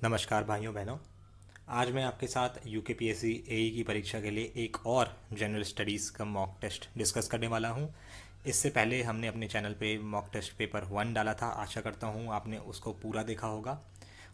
नमस्कार भाइयों बहनों। आज मैं आपके साथ यूकेपीएससी एई की परीक्षा के लिए एक और जनरल स्टडीज़ का मॉक टेस्ट डिस्कस करने वाला हूं। इससे पहले हमने अपने चैनल पे मॉक टेस्ट पेपर 1 डाला था। आशा करता हूं आपने उसको पूरा देखा होगा।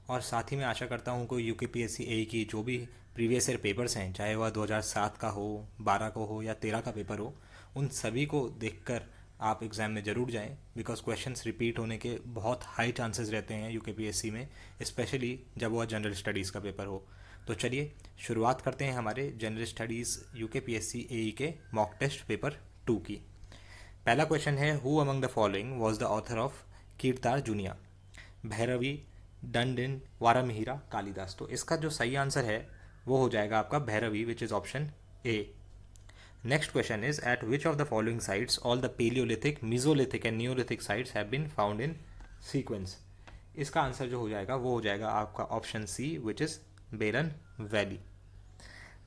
और साथ ही मैं आशा करता हूं कि यूकेपीएससी एई की जो भी प्रीवियस ईयर पेपर्स हैं, चाहे वह 2007 का हो, 12 को हो या 13 का पेपर हो, उन सभी को देखकर आप एग्ज़ाम में ज़रूर जाएं। बिकॉज क्वेश्चंस रिपीट होने के बहुत हाई चांसेस रहते हैं यूकेपीएससी में, स्पेशली जब वह जनरल स्टडीज़ का पेपर हो। तो चलिए शुरुआत करते हैं हमारे जनरल स्टडीज़ यूकेपीएससी एई के मॉक टेस्ट पेपर 2 की। पहला क्वेश्चन है, who among the following was the author of कीर्तार जुनिया? भैरवी, डंडिन, वारामिहिरा, कालिदास। तो इसका जो सही आंसर है वो हो जाएगा आपका Bhairavi, which is option A. Next question is, at which of the following sites all the Paleolithic, Mesolithic and Neolithic sites have been found in sequence? इसका आंसर जो हो जाएगा वो हो जाएगा आपका ऑप्शन सी, विच इज बेलन valley.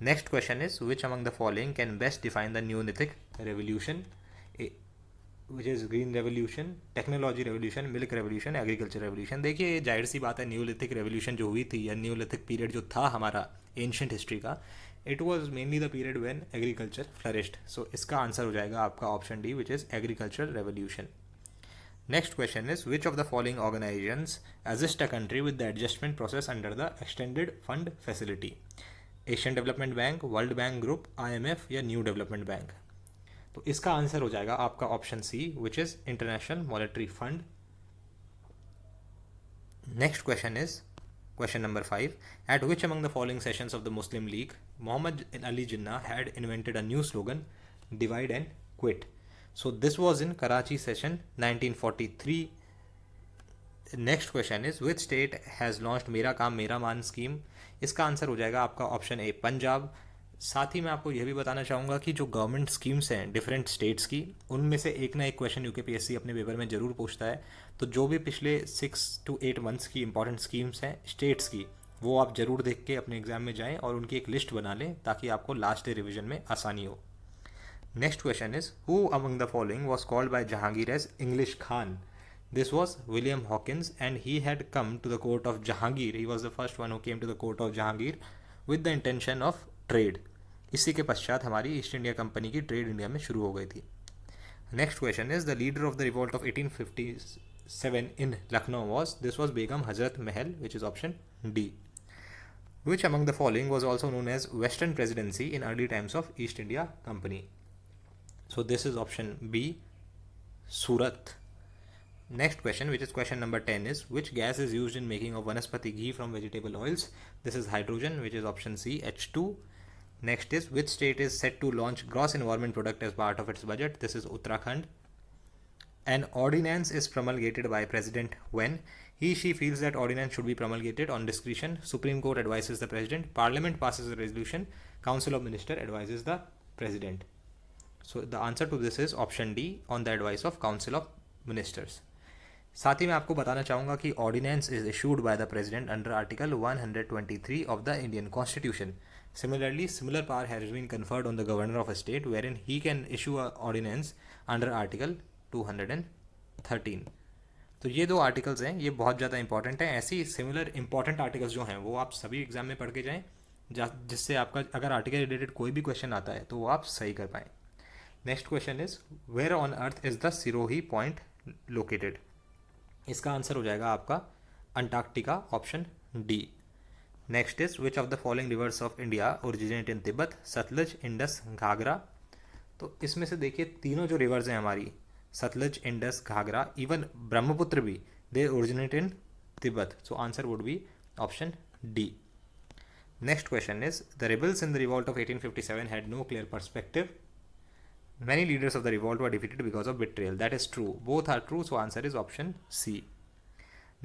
Next question is, which among the following can best define the Neolithic revolution? Which is green revolution, technology revolution, milk revolution, agriculture revolution. देखिए ये जाहिर सी बात है, न्यूलिथिक रेवोल्यूशन जो हुई थी या न्यूलिथिक पीरियड जो था हमारा एंशंट हिस्ट्री का, it was mainly the period when agriculture flourished. So इसका आंसर हो जाएगा आपका option D, which is agriculture revolution. Next question is, which of the following organisations assist a country with the adjustment process under the extended fund facility? Asian Development Bank, World Bank Group, IMF या New Development Bank? तो इसका answer हो जाएगा आपका option C, which is International monetary fund. Next question is question number 5, at which among the following sessions of the Muslim League Mohammad Ali Jinnah had invented a new slogan, divide and quit? So this was in Karachi session 1943। Next question is, which state has launched Mera Kaam मेरा मान scheme? इसका answer हो जाएगा आपका option A, Punjab. साथ ही मैं आपको यह भी बताना चाहूँगा कि जो गवर्नमेंट स्कीम्स हैं डिफरेंट स्टेट्स की, उनमें से एक ना एक क्वेश्चन यूकेपीएससी अपने पेपर में ज़रूर पूछता है। तो जो भी पिछले 6 to 8 मंथ्स की इंपॉर्टेंट स्कीम्स हैं स्टेट्स की, वो आप ज़रूर देख के अपने एग्जाम में जाएं और उनकी एक लिस्ट बना लें ताकि आपको लास्ट डे रिविजन में आसानी हो। Next question is, who among the following was called by Jahangir as English Khan? This was William Hawkins and he had come to the court of Jahangir. He was the first one who came to the court of Jahangir with the intention of trade. इसी के पश्चात हमारी East India Company की trade India में शुरू हो गई थी। Next question is, the leader of the revolt of 1857 in Lucknow was? This was Begum Hazrat Mahal, which is option D. Which among the following was also known as Western Presidency in early times of East India Company? So this is option B, Surat. Next question, which is question number 10, is, which gas is used in making of vanaspati ghee from vegetable oils? This is hydrogen, which is option C, H2. Next is, which state is set to launch gross environment product as part of its budget? This is Uttarakhand. An ordinance is promulgated by president when? He she feels that ordinance should be promulgated on discretion. Supreme Court advises the president. Parliament passes a resolution. Council of Minister advises the president. So the answer to this is option D, on the advice of Council of Ministers. साथ ही मैं आपको बताना चाहूँगा कि ordinance is issued by the president under article 123 of the Indian constitution. Similarly similar power has been conferred on the governor of a state wherein he can issue a ordinance under article 213। तो ये दो articles हैं, ये बहुत ज़्यादा important है। ऐसी similar important articles जो हैं वो आप सभी एग्जाम में पढ़ के जाएँ, जिससे आपका अगर आर्टिकल रिलेटेड कोई भी क्वेश्चन आता है तो वो आप सही कर पाएँ। Next question is, where on earth is the Sirohi point located? इसका आंसर हो जाएगा आपका Antarctica, option D. Next is, which of the following rivers of India originate in Tibet? Sutlej, Indus, Ghaghara. तो इसमें से देखिए तीनों जो रिवर्स हैं हमारी, सतलज, इंडस, घाघरा, इवन ब्रह्मपुत्र भी, they originate in Tibet. So answer would be option D. Next question is, the rebels in the revolt of 1857 had no clear perspective. Many leaders of the revolt were defeated because of betrayal. That is true. Both are true, so answer is option C.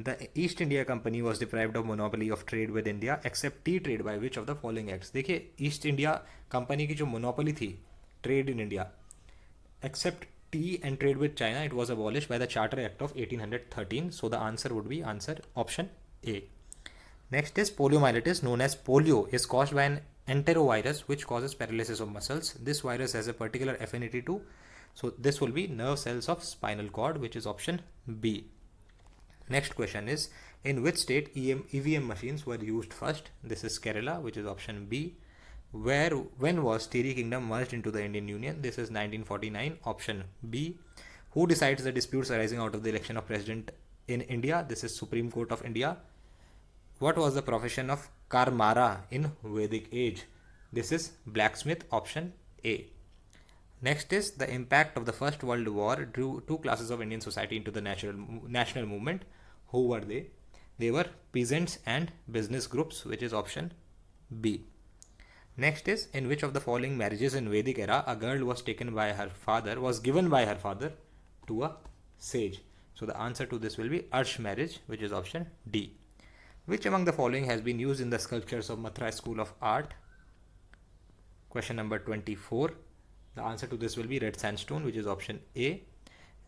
The East India Company was deprived of monopoly of trade with India except tea trade by which of the following acts? देखिए east India Company की जो monopoly थी trade in India accept T and trade with China, it was abolish by the charter act of 1813. So the answer would B answer option A. Next is poliomyelitis, known as polio, is caused by an enterovirus which causes paralysis of muscles. This virus has a particular affinity to, so this will be nerve cells of spinal cord, which is option B. Next question is, in which state EVM machines were used first? This is Kerala, which is option B. When was Tiri Kingdom merged into the Indian Union? This is 1949, option B. Who decides the disputes arising out of the election of president in India? This is Supreme Court of India. What was the profession of Karmara in Vedic age? This is blacksmith, option A. Next is the impact of the First World War drew two classes of Indian society into the national movement. Who were they? They were peasants and business groups, which is option B. Next is, in which of the following marriages in Vedic era a girl was given by her father to a sage? So the answer to this will be Arsh marriage, which is option D. Which among the following has been used in the sculptures of Mathura School of Art? Question number 24. The answer to this will be red sandstone, which is option A.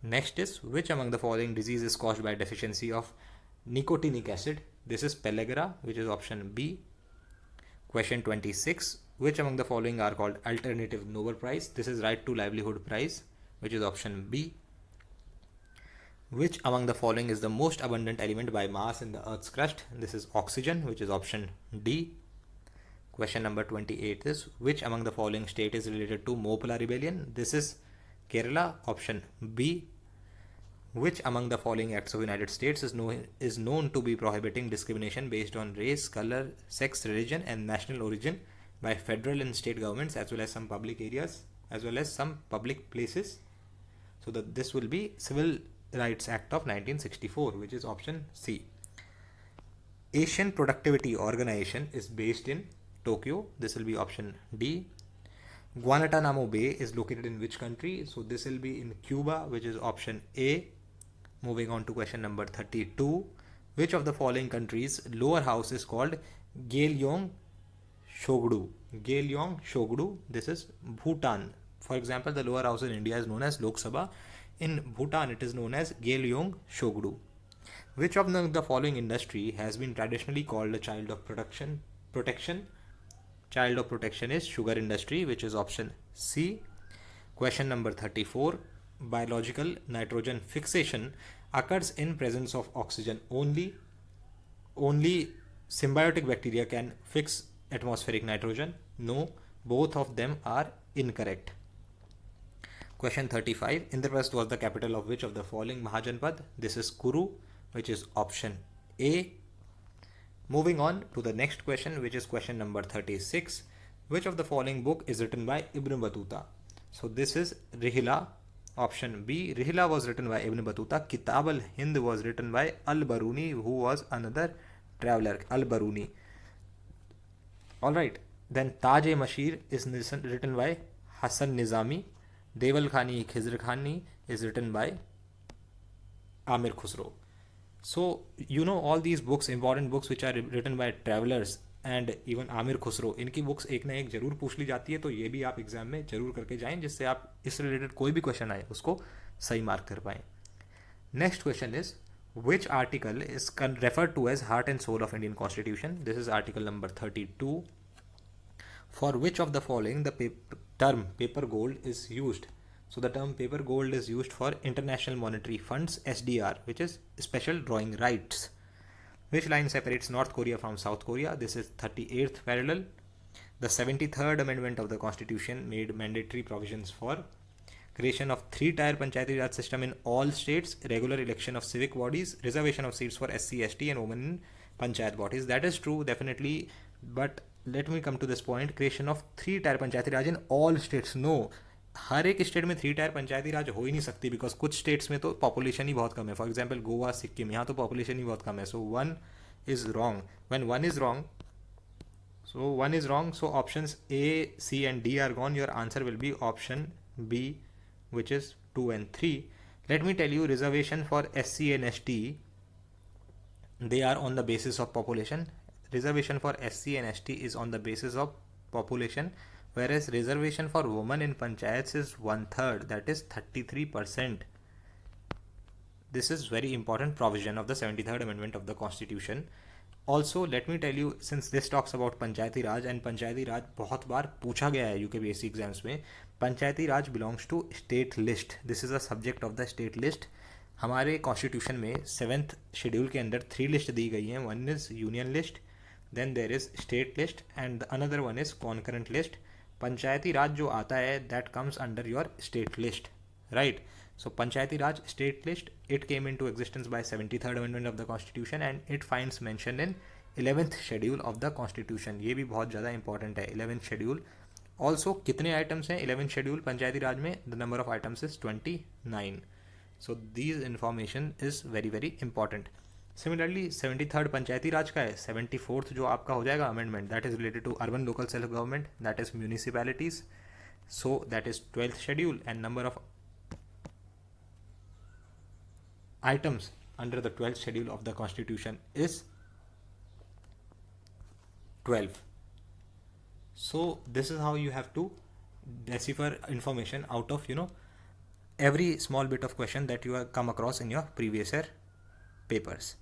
Next is, which among the following disease is caused by deficiency of nicotinic acid? This is pellagra, which is option B. Question 26. Which among the following are called alternative Nobel Prize? This is Right to Livelihood Prize, which is option B. Which among the following is the most abundant element by mass in the Earth's crust? This is oxygen, which is option D. Question number 28 is, which among the following state is related to Mopala rebellion? This is Kerala, option B. Which among the following acts of United States is known to be prohibiting discrimination based on race, color, sex, religion and national origin by federal and state governments, as well as some public areas, as well as some public places? So this will be Civil Rights Act of 1964, which is option C. Asian Productivity Organization is based in Tokyo. This will be option D. Guantanamo Bay is located in which country? So this will be in Cuba, which is option A. Moving on to question number 32. Which of the following countries' lower house is called Gyeongyang Shogdu? Gyeongyang Shogdu. This is Bhutan. For example, the lower house in India is known as Lok Sabha. In Bhutan, it is known as Gyeongyang Shogdu. Which of the following industry has been traditionally called a child of protection? Child of protection is sugar industry, which is option C. Question number 34. Biological nitrogen fixation occurs in presence of oxygen only. Only symbiotic bacteria can fix atmospheric nitrogen. No, both of them are incorrect. Question 35. Indraprasth was the capital of which of the following Mahajanpad? This is Kuru, which is option A. Moving on to the next question, which is question number 36. Which of the following book is written by Ibn Battuta? So this is Rihla, option B. Rihla was written by Ibn Battuta. Kitab al-Hind was written by Al-Baruni, who was another traveler, Al-Baruni. Alright, then Taj-e-Mashir is written by Hassan Nizami. Deval Khani Khizr Khani is written by Amir Khusro. So, you know, all these books, important books which are written by travelers and even Amir Khusro, इनकी books एक ना एक जरूर पूछ ली जाती है, तो ये भी आप एग्जाम में जरूर करके जाएं, जिससे आप इस रिलेटेड कोई भी क्वेश्चन आए उसको सही मार्क कर पाएं. Next question is, which article is referred to as heart and soul of Indian Constitution? This is article number 32. For which of the following the term paper gold is used? So the term paper gold is used for International Monetary Fund's SDR, which is special drawing rights. Which line separates North Korea from South Korea? This is 38th parallel. The 73rd amendment of the Constitution made mandatory provisions for creation of 3-tier Panchayati Raj system in all states, regular election of civic bodies, reservation of seats for SC, ST and women in Panchayat bodies. That is true, definitely, but let me come to this point. Creation of 3-tier Panchayati Raj in all states. No, हर एक state में 3-tier पंचायती राज हो ही नहीं सकती, because कुछ states में तो population ही बहुत कम है. फॉर एग्जाम्पल गोवा, सिक्किम, यहाँ तो पॉपुलेशन ही बहुत कम है. सो 1 is wrong. When 1 is wrong, so options A, C and D are gone. Your answer will be option B, which is 2 and 3. Let me tell you, reservation for SC and ST, they are on the basis of population. Reservation for SC and ST is on the basis of population, whereas reservation for women in panchayats is 1/3, that is 33%. This is very important provision of the 73rd amendment of the Constitution. Also, let me tell you, since this talks about Panchayati Raj, and Panchayati Raj बहुत बार पूछा गया है UKPSC exams में, Panchayati Raj belongs to state list. This is a subject of the state list. हमारे constitution में 7th schedule के अंदर 3 list दी गई हैं. One is union list, then there is state list and another one is concurrent list. Panchayati Raj जो आता है that comes under your state list, right. So Panchayati Raj state list, it came into existence by 73rd amendment of the constitution and it finds mention in 11th schedule of the constitution. ये भी बहुत ज़्यादा important है 11th schedule. Also कितने items हैं 11th schedule पंचायती राज में? The number of items is 29. So these information is very very important. Similarly 73rd पंचायती राज का है. 74th जो आपका हो जाएगा amendment, that is related to urban local self government, that is municipalities. So that is 12th schedule and number of items under the 12th schedule of the constitution is 12. So this is how you have to decipher information out of every small bit of question that you have come across in your previous year papers.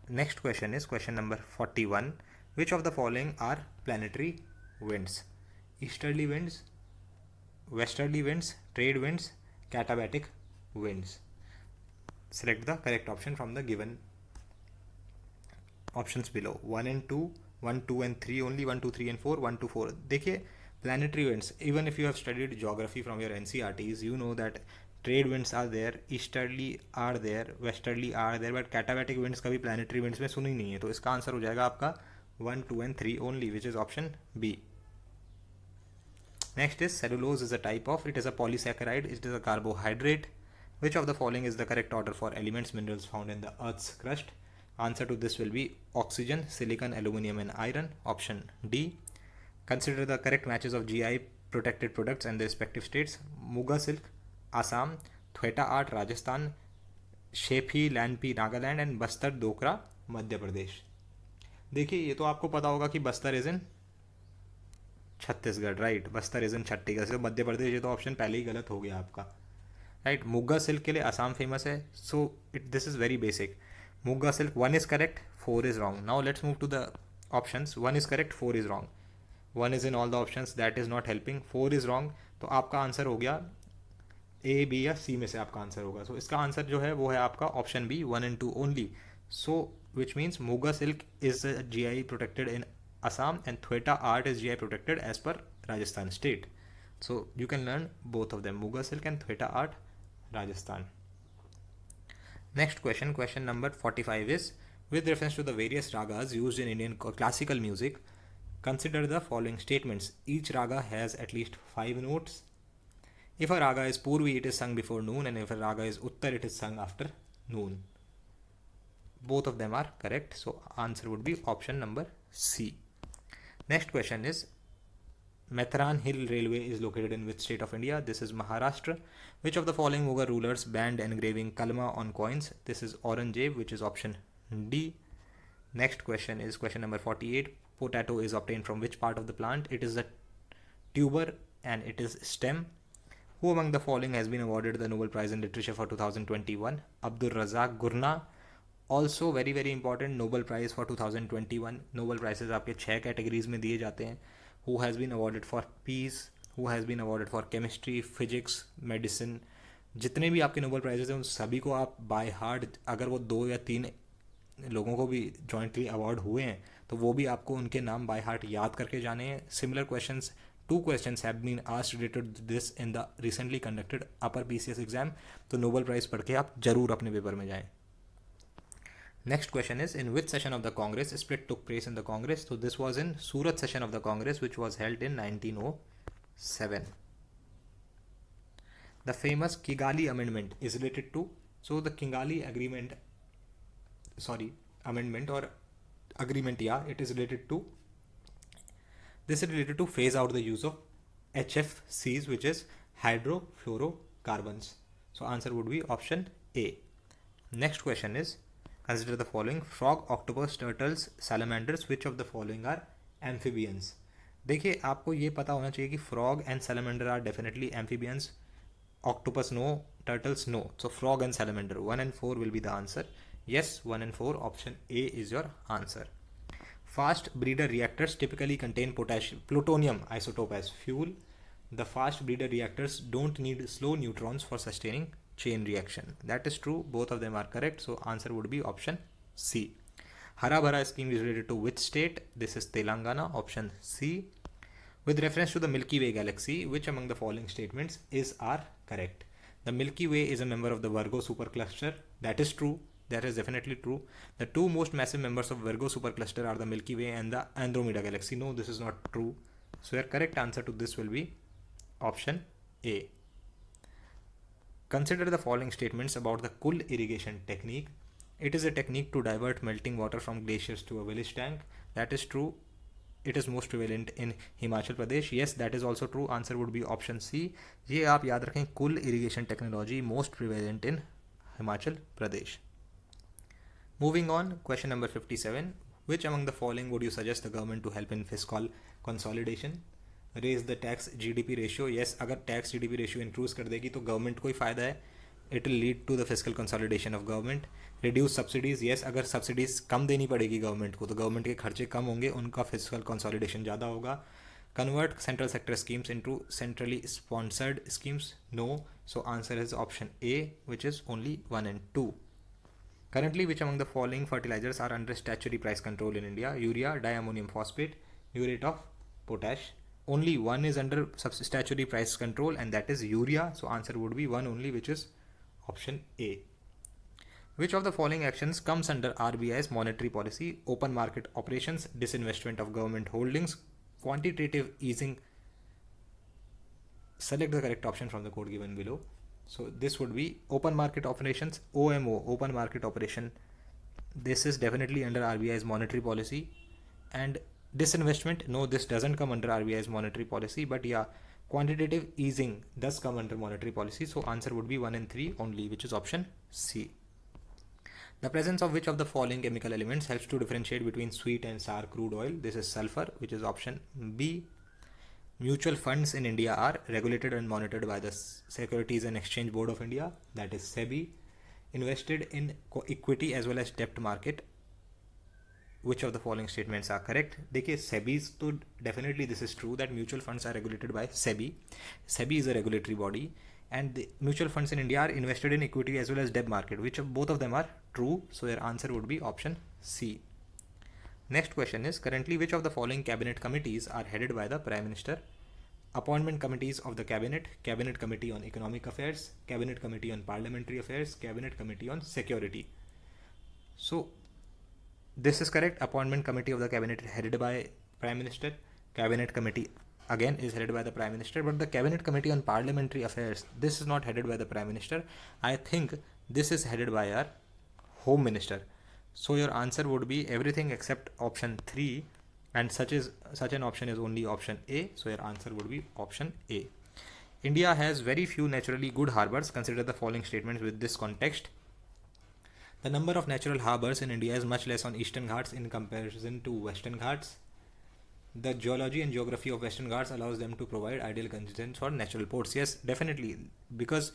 Next question is question number 41. Which of the following are planetary winds? Easterly winds, westerly winds, trade winds, katabatic winds. Select the correct option from the given options below. 1 and 2, 1, 2 and 3 only, 1, 2, 3 and 4, 1, 2, 4. देखिए planetary winds, even if you have studied geography from your NCRTs, you know that trade winds are there, easterly are there, westerly are there, but katabatic winds कभी planetary winds में सुनी नहीं है. तो इसका answer हो जाएगा आपका 1, 2 and 3 only, which is option B. Next is cellulose is a type of, it is a polysaccharide, it is a carbohydrate. Which of the following is the correct order for elements minerals found in the earth's crust? Answer to this will be oxygen, silicon, aluminum and iron. Option D. Consider the correct matches of GI protected products and their respective states. Muga silk, Assam, Thweta art, Rajasthan, Shepi, Lanpi, Nagaland and Bastar Dokra, Madhya Pradesh. देखिए ये तो आपको पता होगा कि Bastar is in Chhattisgarh, right. Bastar is in Chhattisgarh, Madhya Pradesh, ये तो option पहले ही गलत हो गया आपका, राइट. मुग्गा सिल्क के लिए असम फेमस है. So this is very basic. Muga silk 1 is correct, 4 is wrong. Now let's move to the options. 1 is correct, 4 is wrong. 1 is in all the options, that is not helping. 4 is wrong. तो आपका answer हो गया ए, B या सी में से आपका answer होगा. सो इसका आंसर जो है वो है आपका option B, 1 and 2 only. So which means Muga silk is GI protected in Assam and Thweta art is GI protected as per Rajasthan state. So you can learn both of them, Muga silk and Thweta art, Rajasthan. Next question, question number 45 is, with reference to the various ragas used in Indian classical music, consider the following statements. Each raga has at least 5 notes. If a raga is Purvi, it is sung before noon, and if a raga is Uttar, it is sung after noon. Both of them are correct. So answer would be option number C. Next question is, Matheran Hill Railway is located in which state of India? This is Maharashtra. Which of the following Mughal rulers banned engraving kalma on coins? This is Aurangzeb, which is option D. Next question is question number 48. Potato is obtained from which part of the plant? It is a tuber and it is stem. Who among the following has been awarded the Nobel Prize in Literature for 2021? Abdur Razak Gurna. Also very very important, Nobel prize for 2021. Nobel prizes आपके 6 categories में दिए जाते हैं. Who has been awarded for peace, who has been awarded for chemistry, physics, medicine. जितने भी आपके Nobel prizes हैं उन सभी को आप बाय हार्ट, अगर वो 2 या 3 लोगों को भी जॉइंटली अवार्ड हुए हैं तो वो भी आपको उनके नाम बाय हार्ट याद करके जाने हैं. Similar questions, 2 questions have been asked related to this in the recently conducted upper PCS exam. तो नोबल प्राइज़ पढ़ के आप जरूर अपने पेपर में जाएं. Next question is, in which session of the Congress split took place in the Congress? So this was in Surat session of the Congress, which was held in 1907. The famous Kigali Amendment is related to, so the Kigali Agreement, amendment or agreement, it is related to, this is related to phase out the use of HFCs, which is hydrofluorocarbons. So answer would be option A. Next question is, consider the following: frog, octopus, turtles, salamanders. Which of the following are amphibians? देखिए आपको ये पता होना चाहिए कि frog and salamander are definitely amphibians. Octopus no, turtles no. So frog and salamander, 1 and 4 will be the answer. Yes, 1 and 4, option A is your answer. Fast breeder reactors typically contain plutonium isotope as fuel. The fast breeder reactors don't need slow neutrons for sustaining chain reaction. That is true. Both of them are correct. So answer would be option C. Hara Bhara scheme is related to which state? This is Telangana. Option C. With reference to the Milky Way galaxy, which among the following statements are correct? The Milky Way is a member of the Virgo supercluster. That is true. That is definitely true. The two most massive members of Virgo supercluster are the Milky Way and the Andromeda galaxy. No, this is not true. So your correct answer to this will be option A. Consider the following statements about the Kul irrigation technique. It is a technique to divert melting water from glaciers to a village tank. That is true. It is most prevalent in Himachal Pradesh. Yes, that is also true. Answer would be option C. ये आप याद रखें, Kul irrigation technology most prevalent in Himachal Pradesh. Moving on, question number 57. Which among the following would you suggest the government to help in fiscal consolidation? Raise the tax GDP ratio. Yes, अगर tax GDP ratio increase कर देगी तो government को ही फायदा है. It will lead to the fiscal consolidation of government. Reduce subsidies. Yes, अगर subsidies कम देनी पड़ेगी government को तो government के खर्चे कम होंगे, उनका fiscal consolidation ज़्यादा होगा. Convert central sector schemes into centrally sponsored schemes. No. So answer is option A, which is only 1 and 2. Currently, which among the following fertilizers are under statutory price control in India? Urea, diammonium phosphate, muriate of potash. Only one is under statutory price control, and that is urea. So answer would be one only, which is option A. Which of the following actions comes under RBI's monetary policy? Open market operations, disinvestment of government holdings, quantitative easing. Select the correct option from the code given below. So this would be open market operations, OMO, open market operation. This is definitely under RBI's monetary policy. And disinvestment, no, this doesn't come under RBI's monetary policy, but yeah, quantitative easing does come under monetary policy. So answer would be 1 and 3 only, which is option C. The presence of which of the following chemical elements helps to differentiate between sweet and sour crude oil? This is sulfur, which is option B. Mutual funds in India are regulated and monitored by the Securities and Exchange Board of India, that is SEBI. Invested in equity as well as debt market. Which of the following statements are correct? देखिए SEBI's तो definitely this is true that mutual funds are regulated by SEBI. SEBI is a regulatory body, and the mutual funds in India are invested in equity as well as debt market. Which of both of them are true? So your answer would be option C. Next question is, currently which of the following cabinet committees are headed by the Prime Minister? Appointment committees of the Cabinet, Cabinet Committee on Economic Affairs, Cabinet Committee on Parliamentary Affairs, Cabinet Committee on Security. So this is correct. Appointment Committee of the Cabinet headed by Prime Minister. Cabinet Committee again is headed by the Prime Minister, but the Cabinet Committee on Parliamentary Affairs, this is not headed by the Prime Minister. I think this is headed by our Home Minister. So your answer would be everything except option 3, and such an option is only option A. So your answer would be option A. India has very few naturally good harbors. Consider the following statements with this context. The number of natural harbors in India is much less on Eastern Ghats in comparison to Western Ghats. The geology and geography of Western Ghats allows them to provide ideal conditions for natural ports. Yes, definitely, because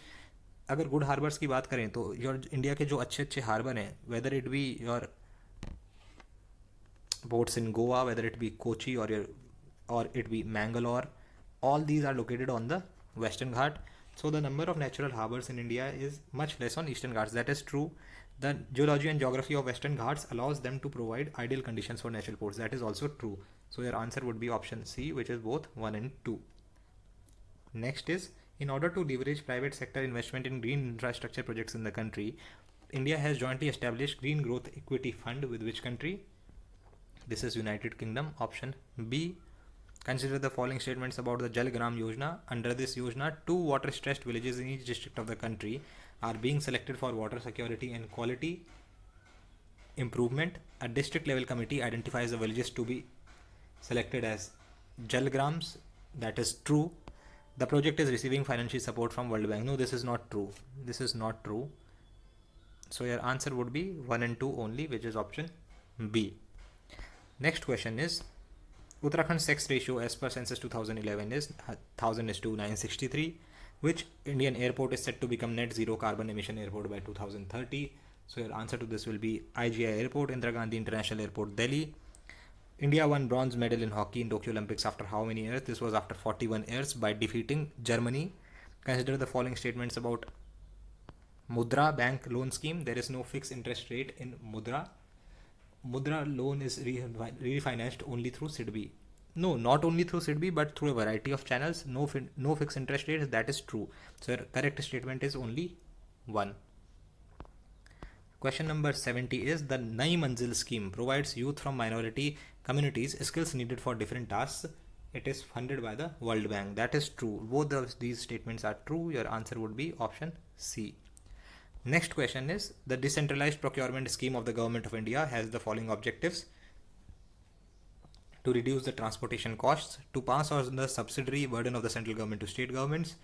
अगर good harbours की बात करें तो your India के जो अच्छे अच्छे harbour हैं, whether it be your ports in Goa, whether it be Kochi or it be Mangalore, all these are located on the Western Ghat. So the number of natural harbors in India is much less on Eastern Ghats. That is true. The geology and geography of Western Ghats allows them to provide ideal conditions for natural ports. That is also true. So your answer would be option C, which is both 1 and 2. Next is, in order to leverage private sector investment in green infrastructure projects in the country, India has jointly established Green Growth Equity Fund with which country? This is United Kingdom. Option B. Consider the following statements about the Jal Gram Yojana. Under this Yojana, 2 water-stressed villages in each district of the country are being selected for water security and quality improvement. A district level committee identifies the villages to be selected as Jal Grams. That is true. The project is receiving financial support from World Bank. No, this is not true. This is not true. So your answer would be 1 and 2 only, which is option B. Next question is, Uttarakhand sex ratio as per census 2011 is 1000:963. Which Indian airport is set to become net zero carbon emission airport by 2030? So your answer to this will be IGI Airport, Indira Gandhi International Airport, Delhi. India won bronze medal in hockey in Tokyo Olympics after how many years? This was after 41 years by defeating Germany. Consider the following statements about Mudra bank loan scheme, there is no fixed interest rate in Mudra. Mudra loan is refinanced only through SIDBI. No, not only through SIDBI, but through a variety of channels. No fixed interest rates. That is true. So correct statement is only one. Question number 70 is the Nai Manzil scheme provides youth from minority communities skills needed for different tasks. It is funded by the World Bank. That is true. Both of these statements are true. Your answer would be option C. Next question is the decentralized procurement scheme of the Government of India has the following objectives: to reduce the transportation costs, to pass on the subsidiary burden of the central government to state governments,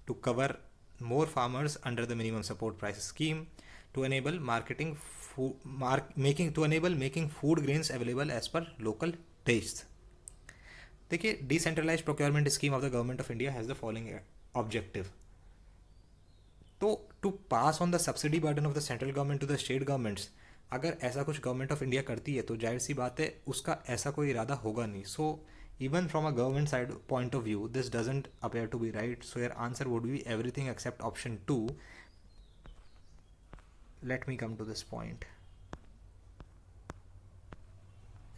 to cover more farmers under the minimum support prices scheme, to enable making food grains available as per local tastes. देखिए, decentralised procurement scheme of the government of India has the following objective. तो to pass on the subsidy burden of the central government to the state governments, अगर ऐसा कुछ government of India करती है तो जाहिर सी बात है उसका ऐसा कोई इरादा होगा नहीं. So even from a government side point of view this doesn't appear to be right. So your answer would be everything except option 2. Let me come to this point.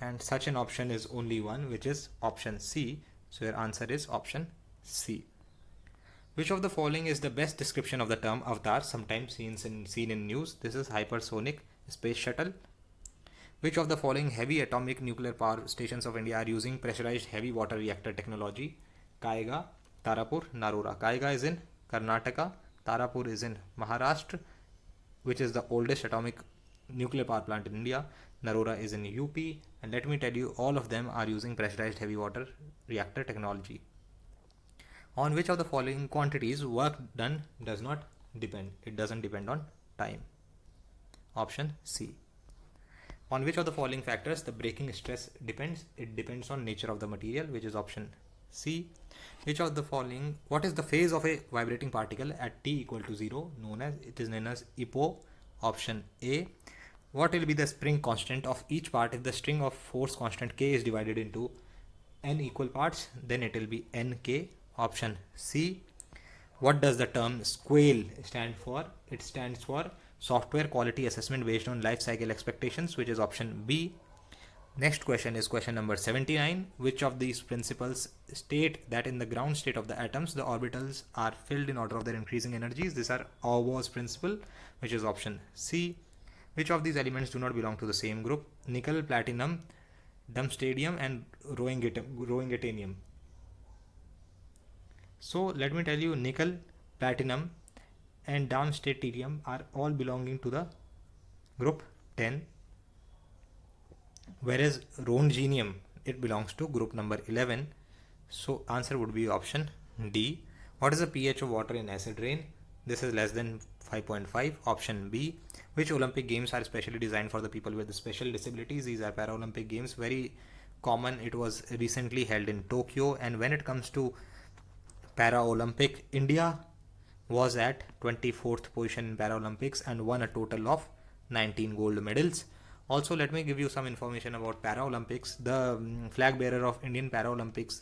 And such an option is only one, which is option C. So your answer is option C. Which of the following is the best description of the term avatar, sometimes seen in news? This is hypersonic space shuttle. Which of the following heavy atomic nuclear power stations of India are using pressurized heavy water reactor technology? Kaiga, Tarapur, Narora. Kaiga is in Karnataka, Tarapur is in Maharashtra, which is the oldest atomic nuclear power plant in India. Narora is in UP, and let me tell you, all of them are using pressurized heavy water reactor technology. On which of the following quantities work done does not depend? It doesn't depend on time. Option C. On which of the following factors the breaking stress depends? It depends on nature of the material, which is option C. Which of the following, what is the phase of a vibrating particle at t equal to 0? It is known as EPO. Option A. What will be the spring constant of each part if the string of force constant K is divided into n equal parts? Then it will be Nk. Option C. What does the term SQUALE stand for? It stands for Software Quality Assessment Based on Life Cycle Expectations, which is option B. Next question is question number 79. Which of these principles state that in the ground state of the atoms, the orbitals are filled in order of their increasing energies? These are Auer's principle, which is option C. Which of these elements do not belong to the same group? Nickel, platinum, tungstenium, and roentgenium. So let me tell you, nickel, platinum, and tungstenium are all belonging to the group 10. Whereas roentgenium, it belongs to group number 11. So answer would be option D. What is the pH of water in acid rain? This is less than 5.5. Option B. Which Olympic games are specially designed for the people with special disabilities? These are Paralympic games, very common. It was recently held in Tokyo. And when it comes to Paralympic, India was at 24th position in Paralympics and won a total of 19 gold medals. Also, let me give you some information about Paralympics. The flag bearer of Indian Paralympics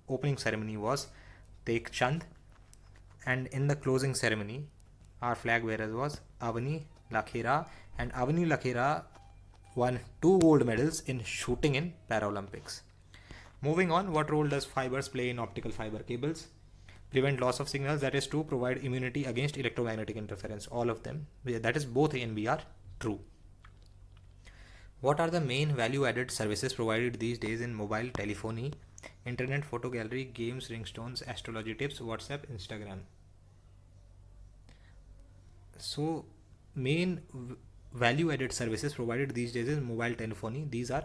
opening ceremony was Tek Chand, and in the closing ceremony, our flag bearer was Avani Lakhera, and Avani Lakhera won 2 gold medals in shooting in Paralympics. Moving on, what role does fibers play in optical fiber cables? Prevent loss of signals, that is true. Provide immunity against electromagnetic interference, all of them. That is both A and B are true. What are the main value-added services provided these days in mobile telephony, internet, photo gallery, games, ringtones, astrology tips, WhatsApp, Instagram? So, main value-added services provided these days in mobile telephony. These are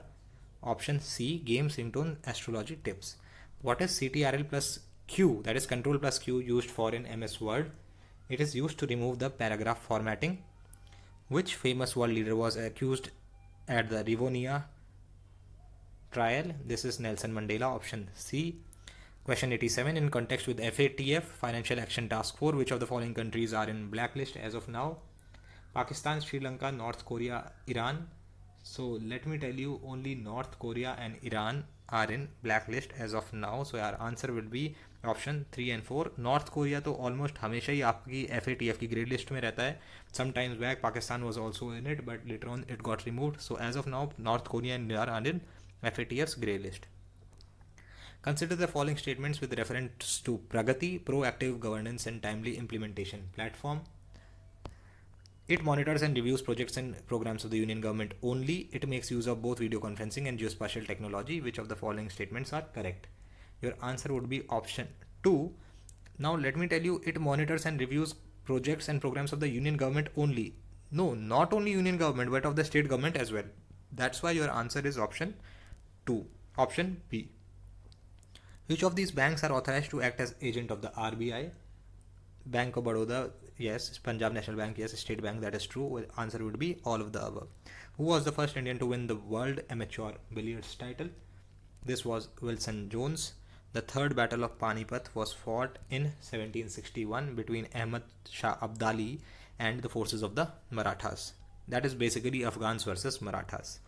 option C, games, ringtone, astrology tips. What is CTRL plus Q, that is Control plus Q, used for in MS Word? It is used to remove the paragraph formatting. Which famous world leader was accused at the Rivonia trial? This is Nelson Mandela. Option C. Question 87. In context with FATF, Financial Action Task Force, which of the following countries are in blacklist as of now? Pakistan, Sri Lanka, North Korea, Iran, So let me tell you, only North Korea and Iran are in blacklist as of now. So our answer will be option 3 and 4. North Korea तो almost हमेशा ही आपकी FATF की grey list में रहता है. Sometimes back Pakistan was also in it, but later on it got removed. So as of now, North Korea and Iran are in FATF's grey list. Consider the following statements with reference to Pragati, proactive governance and timely implementation platform. It monitors and reviews projects and programs of the Union government only. It makes use of both video conferencing and geospatial technology. Which of the following statements are correct? Your answer would be option 2. Now let me tell you, it monitors and reviews projects and programs of the Union government only. No, not only Union government, but of the state government as well. That's why your answer is option 2. Option B. Which of these banks are authorized to act as agent of the RBI? Bank of Baroda, yes. Punjab National Bank, yes. State Bank, that is true. Answer would be all of the above. Who was the first Indian to win the World Amateur Billiards title? This was Wilson Jones. The third battle of Panipat was fought in 1761 between Ahmad Shah Abdali and the forces of the Marathas. That is basically Afghans versus Marathas.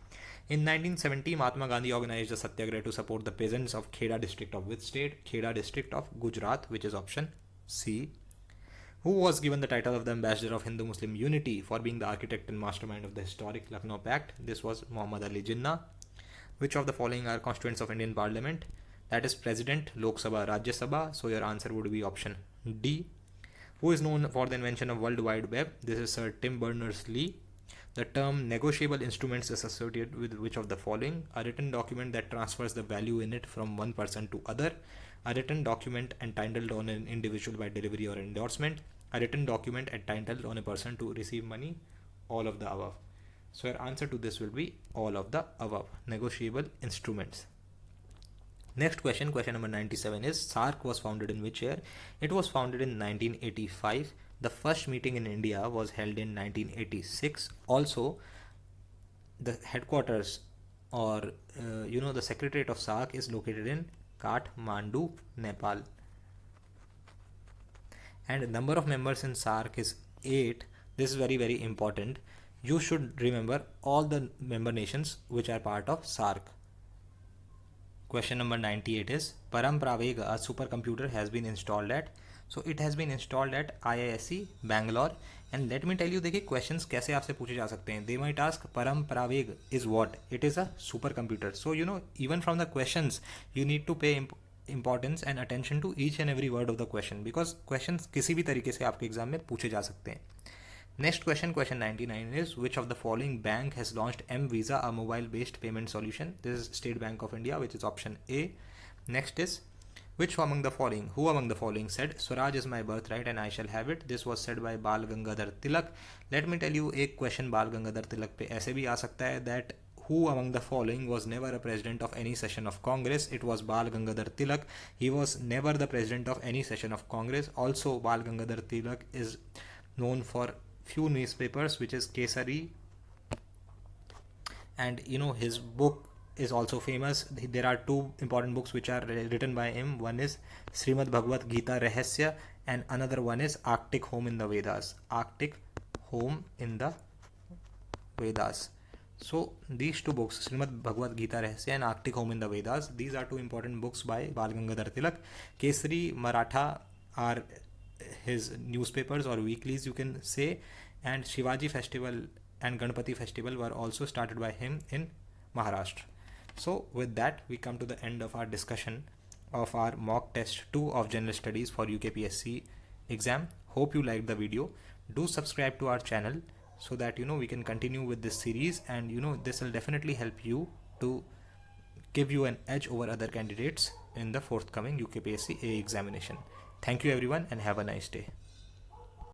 In 1970, Mahatma Gandhi organized a satyagraha to support the peasants of Kheda district of which state? Kheda district of Gujarat, which is option C. Who was given the title of the Ambassador of Hindu-Muslim Unity for being the architect and mastermind of the historic Lucknow Pact? This was Muhammad Ali Jinnah. Which of the following are constituents of Indian Parliament? That is President, Lok Sabha, Rajya Sabha. So your answer would be option D. Who is known for the invention of World Wide Web? This is Sir Tim Berners-Lee. The term negotiable instruments is associated with which of the following? A written document that transfers the value in it from one person to other. A written document entitled on an individual by delivery or endorsement. A written document entitled on a person to receive money. All of the above. So your answer to this will be all of the above. Negotiable instruments. Next question, question number 97 is SAARC was founded in which year? It was founded in 1985. The first meeting in India was held in 1986. Also, the headquarters or the secretariat of SAARC is located in Kathmandu, Nepal. And the number of members in SAARC is 8. This is very, very important. You should remember all the member nations which are part of SAARC. Question number 98 is Param Pravega, a supercomputer, has been installed at. So it has been installed at IISc Bangalore. And let me tell you, देखिए questions कैसे आपसे पूछे जा सकते हैं. They might ask Param Praveg is what? It is a supercomputer. So even from the questions you need to pay importance and attention to each and every word of the question, because questions किसी भी तरीके से आपके exam में पूछे जा सकते हैं. Next question, question 99 is which of the following bank has launched M-Visa, a mobile-based payment solution? This is State Bank of India, which is option A. Next is who among the following said Swaraj is my birthright and I shall have it? This was said by Bal Gangadhar Tilak. Let me tell you, एक question Bal Gangadhar Tilak पे ऐसे भी आ सकता है that who among the following was never a president of any session of Congress? It was Bal Gangadhar Tilak. He was never the president of any session of Congress. Also, Bal Gangadhar Tilak is known for few newspapers, which is Kesari, and his book is also famous. There are two important books which are written by him. One is Srimad Bhagavad Gita Rahasya and another one is Arctic Home in the Vedas. Arctic Home in the Vedas. So these two books, Srimad Bhagavad Gita Rahasya and Arctic Home in the Vedas, these are two important books by Bal Gangadhar Tilak. Kesari, Maratha are his newspapers or weeklies, you can say, and Shivaji Festival and Ganpati Festival were also started by him in Maharashtra. So with that, we come to the end of our discussion of our mock test 2 of general studies for UKPSC exam. Hope you liked the video. Do subscribe to our channel so that we can continue with this series, and this will definitely help you to give you an edge over other candidates in the forthcoming UKPSC A examination. Thank you everyone and have a nice day.